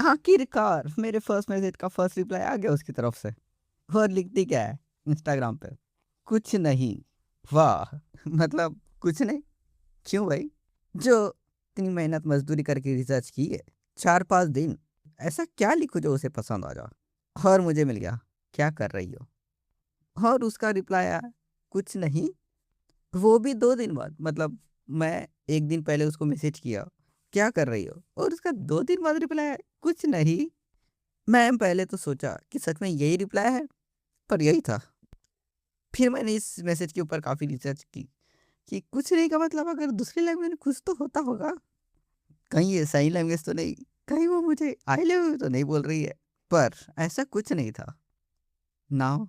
आखिरकार मेरे first message का फर्स्ट रिप्लाई आ गया उसकी तरफ से। और लिखती क्या है इंस्टाग्राम पे, कुछ नहीं। वाह! मतलब कुछ नहीं? क्यों भाई? जो इतनी मेहनत मजदूरी करके रिसर्च की है 4-5 दिन, ऐसा क्या लिखूं जो उसे पसंद आ जाए? और मुझे मिल गया, क्या कर रही हो? और उसका रिप्लाई आया, कुछ नहीं। वो भी 2 दिन बाद, मतलब मैं 1 दिन पहले उसको मैसेज किया, क्या कर रही हो? और उसका 2 दिन बाद रिप्लाई आया, कुछ नहीं। मैं पहले तो सोचा कि सच में यही रिप्लाई है, पर यही था। फिर मैंने इस मैसेज के ऊपर काफ़ी रिसर्च की कि कुछ नहीं का मतलब अगर दूसरी लैंग्वेज में कुछ तो होता होगा। कहीं ये सही लैंग्वेज तो नहीं, कहीं वो मुझे आई लव यू तो नहीं बोल रही है। पर ऐसा कुछ नहीं था। Now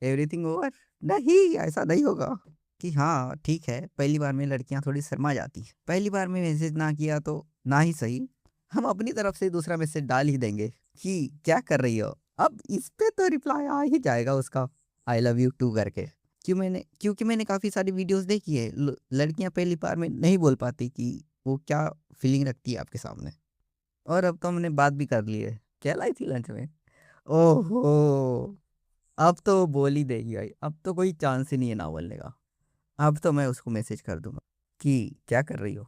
everything over. नहीं, ऐसा नहीं होगा कि हाँ ठीक है, पहली बार में लड़कियां थोड़ी शर्मा जाती हैं, पहली बार में मैसेज ना किया तो ना ही सही, हम अपनी तरफ से दूसरा मैसेज डाल ही देंगे कि क्या कर रही हो। अब इस पे तो रिप्लाई आ ही जाएगा उसका, आई लव यू टू करके। क्योंकि मैंने काफ़ी सारी वीडियोस देखी है, लड़कियां पहली बार में नहीं बोल पाती कि वो क्या फीलिंग रखती है आपके सामने। और अब तो हमने बात भी कर ली है, क्या लाई थी लंच में? ओहो! अब तो वो बोल ही देगी भाई, अब तो कोई चांस ही नहीं है ना बोलने का। अब तो मैं उसको मैसेज कर दूंगा कि क्या कर रही हो।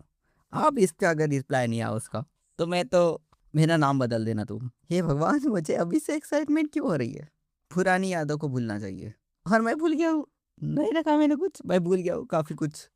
अब इसका अगर रिप्लाई नहीं आया उसका, तो मैं तो मेरा नाम बदल देना तुम। हे भगवान, मुझे अभी से एक्साइटमेंट क्यों हो रही है? पुरानी यादों को भूलना चाहिए। और मैं भूल गया हूँ, नहीं रखा मैंने कुछ, मैं भूल गया हूँ काफ़ी कुछ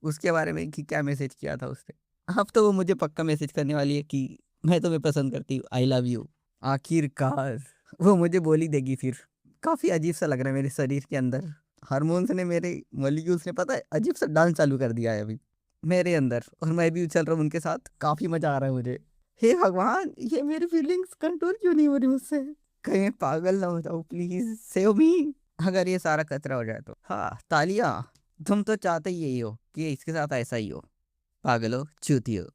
उसके बारे में कि क्या मैसेज किया था उसने। अब तो वो मुझे पक्का मैसेज करने वाली है कि मैं तुम्हें पसंद करती हूँ, आई लव यू। आखिरकार वो मुझे बोल ही देगी फिर। काफ़ी अजीब सा लग रहा है मेरे शरीर के अंदर। हार्मोन्स ने, मेरे मॉलिक्यूल्स ने, पता है, अजीब सा डांस चालू कर दिया है अभी मेरे अंदर, और मैं भी उछल रहा हूँ उनके साथ। काफ़ी मज़ा आ रहा है मुझे। हे भगवान, ये मेरी फीलिंग्स कंट्रोल क्यों नहीं हो रही मुझसे? कहीं मैं पागल ना हो जाऊँ, प्लीज़ सेव मी। अगर ये सारा कचरा हो जाए तो। हाँ तालिया, तुम तो चाहते ही यही हो कि इसके साथ ऐसा ही हो। पागल हो, चूती हो।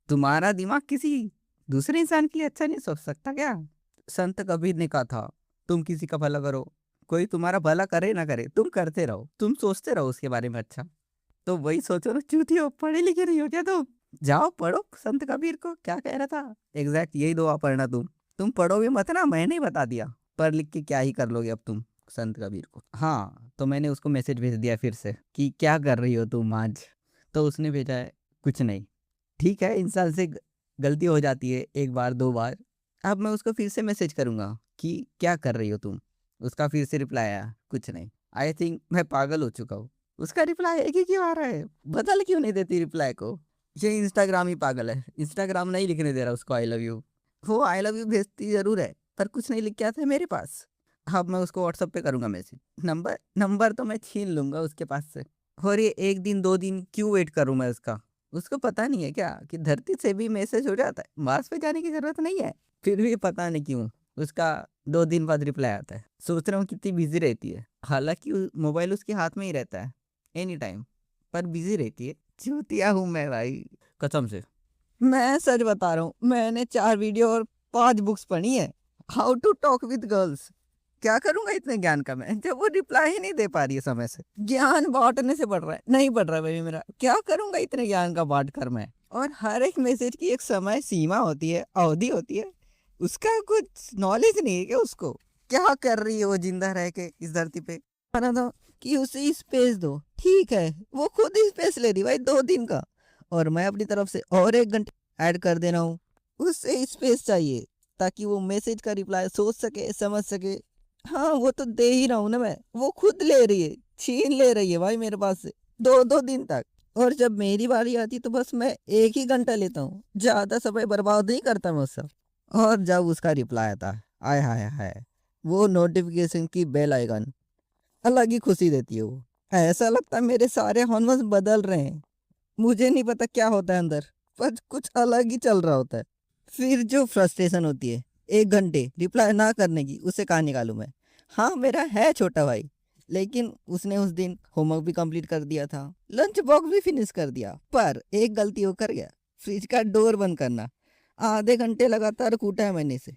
तुम्हारा दिमाग किसी दूसरे इंसान के लिए अच्छा नहीं सोच सकता क्या? संत कबीर ने कहा था, तुम किसी का भला करो, कोई तुम्हारा भला करे ना करे, तुम करते रहो, तुम सोचते रहो उसके बारे में अच्छा। तो वही सोचो ना, चूती हो, पढ़े लिखे नहीं हो क्या तुम? जाओ पढ़ो संत कबीर को, क्या कह रहा था एग्जैक्ट यही दुआ पढ़ना तुम पढ़ोगे मत ना, मैंने ही बता दिया। पढ़ लिख के क्या ही कर लोगे अब तुम संत कबीर को। हाँ तो मैंने उसको मैसेज भेज दिया फिर से कि क्या कर रही हो तुम आज। तो उसने भेजा है, कुछ नहीं। ठीक है, इंसान से गलती हो जाती है, एक बार 2 बार। अब मैं उसको फिर से मैसेज करूंगा कि क्या कर रही हो तुम। उसका फिर से रिप्लाई आया, कुछ नहीं। आई थिंक मैं पागल हो चुका हूँ। उसका रिप्लाई एक ही क्यों आ रहा है? बदल क्यों नहीं देती रिप्लाई को? ये इंस्टाग्राम ही पागल है, इंस्टाग्राम नहीं लिखने दे रहा उसको आई लव यू। वो आई लव यू भेजती जरूर है, पर कुछ नहीं लिख के आता है मेरे पास। अब मैं उसको व्हाट्सअप पे करूंगा मैसेज। नंबर नंबर तो मैं छीन लूंगा उसके पास से। और ये 1 दिन 2 दिन क्यों वेट करूं मैं उसका? उसको पता नहीं है क्या कि धरती से भी मैसेज हो जाता है, मार्स पे जाने की जरूरत नहीं है? फिर भी पता नहीं क्यों उसका 2 दिन बाद रिप्लाई आता है। सोच रहा हूँ कितनी बिजी रहती है, हालांकि मोबाइल उसके हाथ में ही रहता है एनी टाइम, पर बिजी रहती है। चूतिया हूँ मैं भाई, कसम से। मैं सच बता रहा हूँ, मैंने 4 वीडियो और 5 बुक्स पढ़ी है, how to talk with girls. क्या करूंगा इतने ज्ञान का मैं, जब वो रिप्लाई ही नहीं दे पा रही है समय से? ज्ञान बांटने से बढ़ रहा है, नहीं बढ़ रहा है भाई मेरा। क्या करूंगा इतने ज्ञान का बांट कर मैं? और हर एक मैसेज की एक समय सीमा होती है, अवधि होती है। उसका कुछ नॉलेज नहीं है क्या उसको? क्या कर रही है वो जिंदा रह के इस धरती पे? माना था कि उसे स्पेस दो, ठीक है, वो खुद ही स्पेस ले रही भाई 2 दिन का। और मैं अपनी तरफ से और 1 घंटे ऐड कर दे रहा हूँ। उससे स्पेस चाहिए ताकि वो मैसेज का रिप्लाई सोच सके, समझ सके। हाँ वो तो दे ही रहा हूँ ना मैं, वो खुद ले रही है, छीन ले रही है भाई मेरे पास से 2-2 दिन तक। और जब मेरी बारी आती तो बस मैं 1 ही घंटा लेता हूँ, ज्यादा समय बर्बाद नहीं करता मैं उससे। और जब उसका रिप्लाई आता है, आय हाय हाय, वो नोटिफिकेशन की बेल आइकन अलग ही खुशी देती है वो। ऐसा लगता है मेरे सारे हार्मोन्स बदल रहे हैं। मुझे नहीं पता क्या होता है अंदर, पर कुछ अलग ही चल रहा होता है। फिर जो फ्रस्ट्रेशन होती है 1 घंटे रिप्लाई ना करने की, उसे कहाँ निकालूं मैं? हाँ मेरा है छोटा भाई, लेकिन उसने उस दिन होमवर्क भी कंप्लीट कर दिया था, लंच बॉक्स भी फिनिश कर दिया, पर एक गलती वो कर गया, फ्रिज का डोर बंद करना। आधे घंटे लगातार कूटा है मैंने इसे,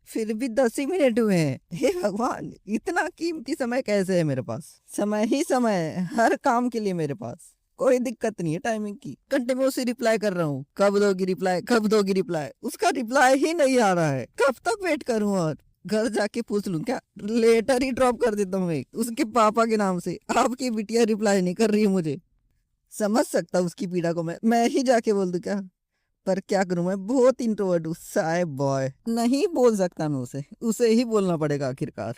फिर भी 10 ही मिनट हुए हैं। हे भगवान, इतना कीमती समय कैसे है मेरे पास? समय ही समय है हर काम के लिए मेरे पास। कोई दिक्कत नहीं है टाइमिंग की, घंटे में उसे रिप्लाई कर रहा हूँ, कब दोगी रिप्लाई, कब दोगी रिप्लाई, उसका रिप्लाई ही नहीं आ रहा है, कब तक वेट करूँ। और घर जाके पूछ लूं क्या, लेटर ही ड्रॉप कर देता हूँ एक उसके पापा के नाम से, आपकी बिटिया रिप्लाई नहीं कर रही है मुझे। समझ सकता हूँ उसकी पीड़ा को, मैं ही जाके बोल दूं क्या, पर क्या करूं, मैं बहुत इंट्रोवर्ट हूँ, साय बॉय, नहीं बोल सकता मैं उसे, उसे ही बोलना पड़ेगा आखिरकार।